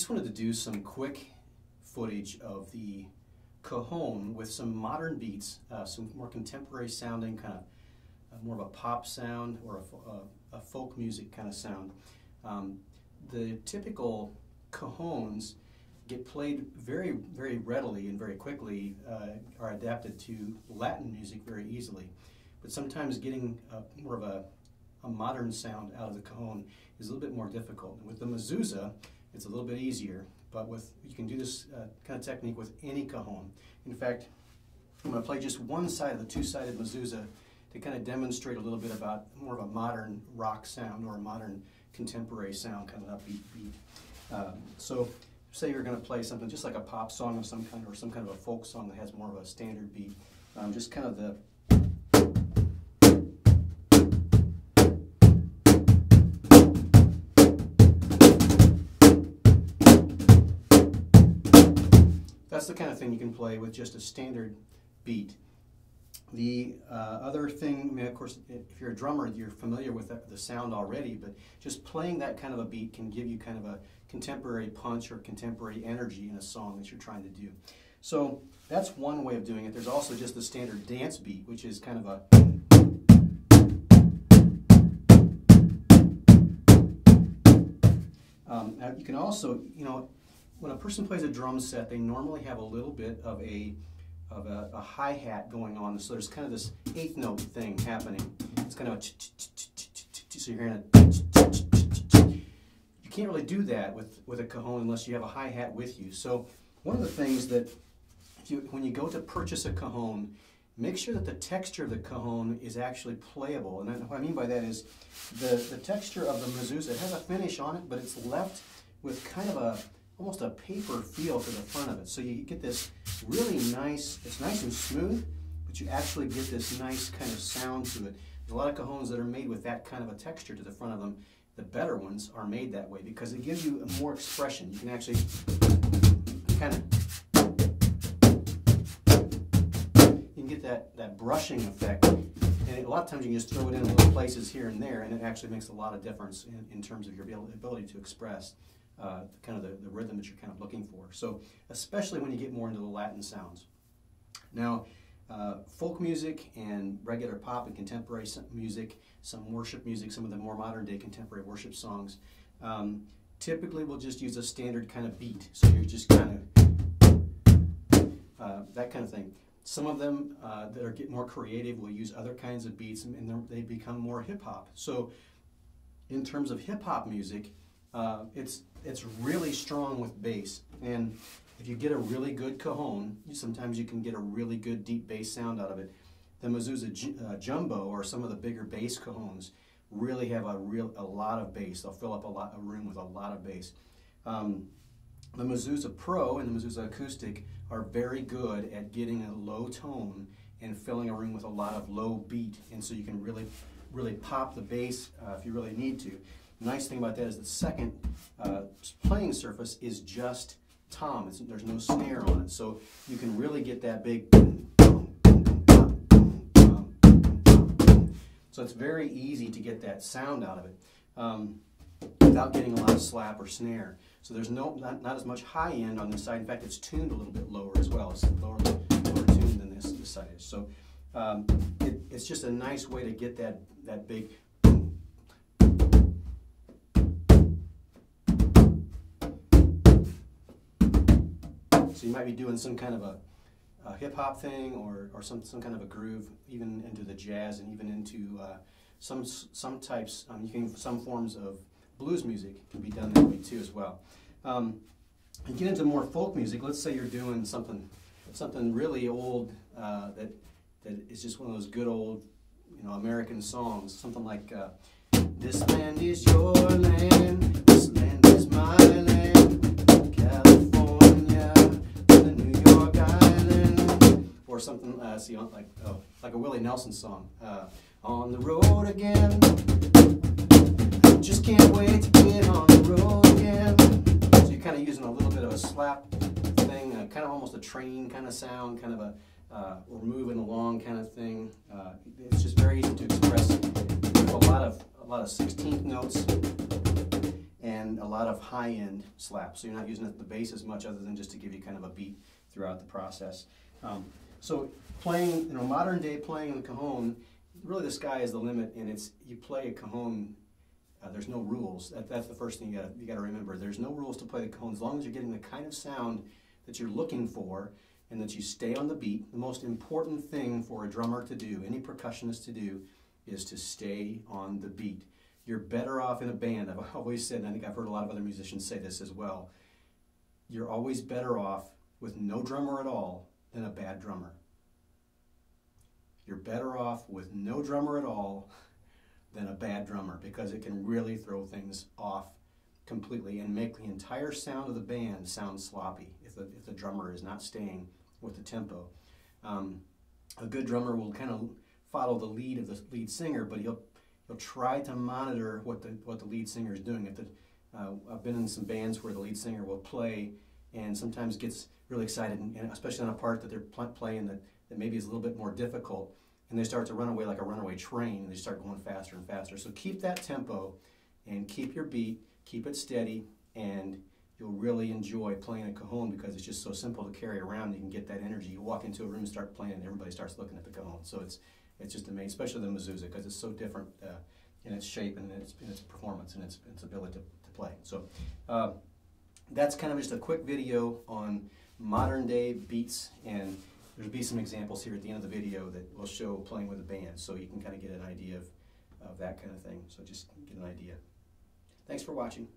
just wanted to do some quick footage of the Cajon with some modern beats, some more contemporary sounding, kind of more of a pop sound or a folk music kind of sound. The typical Cajons get played very, very readily and very quickly, are adapted to Latin music very easily. But sometimes getting more of a modern sound out of the Cajon is a little bit more difficult. And with the MeZuZah, it's a little bit easier, but you can do this kind of technique with any Cajon. In fact, I'm going to play just one side of the two-sided MeZuZah to kind of demonstrate a little bit about more of a modern rock sound or a modern contemporary sound, kind of upbeat beat. So say you're going to play something just like a pop song of some kind or some kind of a folk song that has more of a standard beat. Just kind of the that's the kind of thing you can play with just a standard beat. The other thing, I mean, of course, if you're a drummer, you're familiar with the sound already, but just playing that kind of a beat can give you kind of a contemporary punch or contemporary energy in a song that you're trying to do. So that's one way of doing it. There's also just the standard dance beat, which is kind of a now you can also, you know, when a person plays a drum set, they normally have a little bit of a hi-hat going on, so there's kind of this eighth note thing happening. It's kind of a so you're hearing a you can't really do that with a Cajon unless you have a hi-hat with you. So one of the things that when you go to purchase a Cajon, make sure that the texture of the Cajon is actually playable. And what I mean by that is the texture of the MeZuZah, it has a finish on it, but it's left with kind of almost a paper feel to the front of it. So you get this really nice, it's nice and smooth, but you actually get this nice kind of sound to it. There's a lot of Cajons that are made with that kind of a texture to the front of them. The better ones are made that way because it gives you more expression. You can actually kind of, you can get that brushing effect. And a lot of times you can just throw it in little places here and there, and it actually makes a lot of difference in terms of your ability to express kind of the rhythm that you're kind of looking for. So especially when you get more into the Latin sounds. Now, folk music and regular pop and contemporary music, some worship music, some of the more modern day contemporary worship songs, typically we'll just use a standard kind of beat. So you're just kind of, that kind of thing. Some of them that are more creative will use other kinds of beats and they become more hip hop. So in terms of hip hop music, it's really strong with bass, and if you get a really good Cajon, sometimes you can get a really good deep bass sound out of it. The MeZuZah Jumbo or some of the bigger bass Cajons really have a lot of bass. They'll fill up a room with a lot of bass. The MeZuZah Pro and the MeZuZah Acoustic are very good at getting a low tone and filling a room with a lot of low beat, and so you can really pop the bass if you really need to. The nice thing about that is the second playing surface is just tom. There's no snare on it, so you can really get that big. So it's very easy to get that sound out of it without getting a lot of slap or snare. So there's not as much high end on this side. In fact, it's tuned a little bit lower as well. It's lower tuned than this side is. So it's just a nice way to get that big. So you might be doing some kind of a hip-hop thing or some kind of a groove, even into the jazz and even into some types, some forms of blues music can be done that way too as well. And get into more folk music. Let's say you're doing something really old that is just one of those good old, American songs. Something like "This land is your land, this land is my land, California, the New York Island," or something like a Willie Nelson song. "On the road again, just can't wait to get on the road again." So you're kind of using a little bit of a slap thing, kind of almost a train kind of sound, kind of a or moving along kind of thing. It's just very easy to express. A lot of 16th notes, and and a lot of high-end slaps. So you're not using the bass as much other than just to give you kind of a beat throughout the process. So playing, you know, modern day playing the cajon, really the sky is the limit, and it's, you play a cajon, there's no rules. That's the first thing you got to remember. There's no rules to play the cajon as long as you're getting the kind of sound that you're looking for and that you stay on the beat. The most important thing for a drummer to do, any percussionist to do, is to stay on the beat. You're better off in a band. I've always said, and I think I've heard a lot of other musicians say this as well, you're always better off with no drummer at all than a bad drummer. You're better off with no drummer at all than a bad drummer, because it can really throw things off completely and make the entire sound of the band sound sloppy if the drummer is not staying with the tempo. A good drummer will kind of follow the lead of the lead singer, but he'll try to monitor what the lead singer is doing. I've been in some bands where the lead singer will play and sometimes gets really excited, and especially on a part that they're playing that maybe is a little bit more difficult, and they start to run away like a runaway train. They start going faster and faster. So keep that tempo and keep your beat, keep it steady, and you'll really enjoy playing a cajon because it's just so simple to carry around. You can get that energy. You walk into a room and start playing, and everybody starts looking at the cajon. So it's just amazing, especially the MeZuZah, because it's so different in its shape and in its performance and its ability to play. So that's kind of just a quick video on modern day beats, and there'll be some examples here at the end of the video that will show playing with a band, so you can kind of get an idea of that kind of thing. So just get an idea. Thanks for watching.